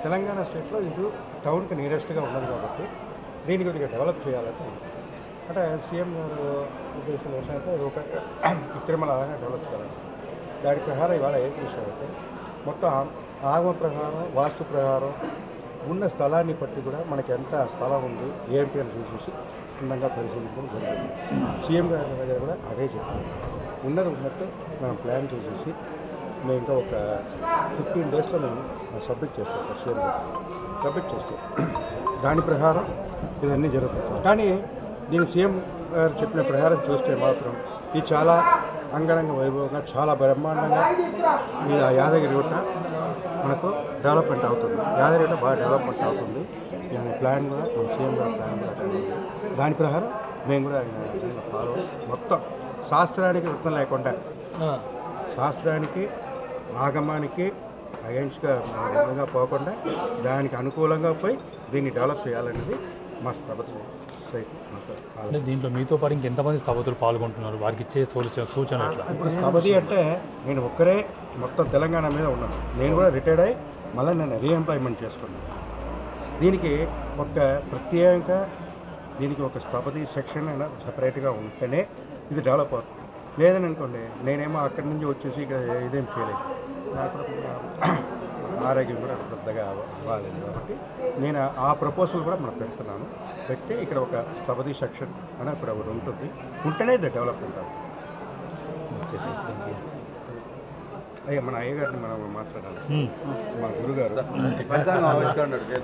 తెలంగాణ స్టేట్లో ఇది టౌన్కి నియరెస్ట్గా ఉన్నది కాబట్టి దీన్ని కొద్దిగా డెవలప్ చేయాలని ఉంది. అంటే సీఎం గారు ఉద్దేశం ఏంటంటే ఒక తిరుమలగా డెవలప్ చేయాలని. దాని ప్రకారం ఇవాళ ఏం చూసారంటే మొత్తం ఆగమ ప్రకారం వాస్తు ప్రకారం ఉన్న స్థలాన్ని బట్టి కూడా మనకి ఎంత స్థలం ఉంది ఏంటి అని చూసేసి క్షుణ్ణంగా పరిశీలించడం జరిగింది. సీఎం గారి దగ్గర కూడా అదే చెప్పారు. ఉన్నట్టు మనం ప్లాన్ చేసేసి మేము ఇంకా ఒక 15 డేస్లో మేము సబ్మిట్ చేస్తాం సార్. సీఎం గారు సబ్మిట్ చేస్తాం. దాని ప్రకారం ఇవన్నీ జరుగుతుంది సార్. కానీ దీని సీఎం గారు చెప్పిన ప్రకారం చూస్తే మాత్రం ఇది చాలా అంగరంగ వైభవంగా చాలా బ్రహ్మాండంగా ఈ యాదగిరిగుట్ట మనకు డెవలప్మెంట్ అవుతుంది. యాదగిరిగుట్ట బాగా డెవలప్మెంట్ అవుతుంది. దాని ప్లాన్ కూడా మన సీఎం గారి ప్లాన్ కూడా దాని ప్రకారం మేము కూడా ఫాలో మొత్తం శాస్త్రానికి వృత్తం లేకుండా శాస్త్రానికి ఆగమానికి అగెన్స్ట్గా విధంగా పోకుండా దానికి అనుకూలంగా పోయి దీన్ని డెవలప్ చేయాలనేది మా స్థపతి సొసైటీ. అంటే దీంట్లో మీతో పాటు ఇంకెంతమంది స్థపతులు పాల్గొంటున్నారు, వారికి ఇచ్చే సూచన ఎట్లా? ఇప్పుడు స్థపతి అంటే నేను ఒక్కరే మొత్తం తెలంగాణ మీద ఉన్నాను. నేను కూడా రిటైర్డ్ అయ్యి మళ్ళీ నేను రీఎంప్లాయ్మెంట్ చేసుకున్నాను. దీనికి ఒక ప్రత్యేకంగా దీనికి ఒక స్థపతి సెక్షన్ అయినా సపరేట్గా ఉంటేనే ఇది డెవలప్ అవుతుంది. లేదని అనుకోండి నేనేమో అక్కడి నుంచి వచ్చేసి ఇక్కడ ఇదేం చేయలేదు. నాకు ఆరోగ్యం కూడా పెద్దగా అవ్వలేదు కాబట్టి నేను ఆ ప్రపోజల్ కూడా మనం పెడుతున్నాను. పెడితే ఇక్కడ ఒక స్థపతి సెక్షన్ అని ఇక్కడ ఒకటి ఉంటుంది. ఉంటేనే ఇది డెవలప్మెంట్ అవుతుంది. అయ్యా మన అయ్యగారిని మనం మాట్లాడాలి. మా గురుగారు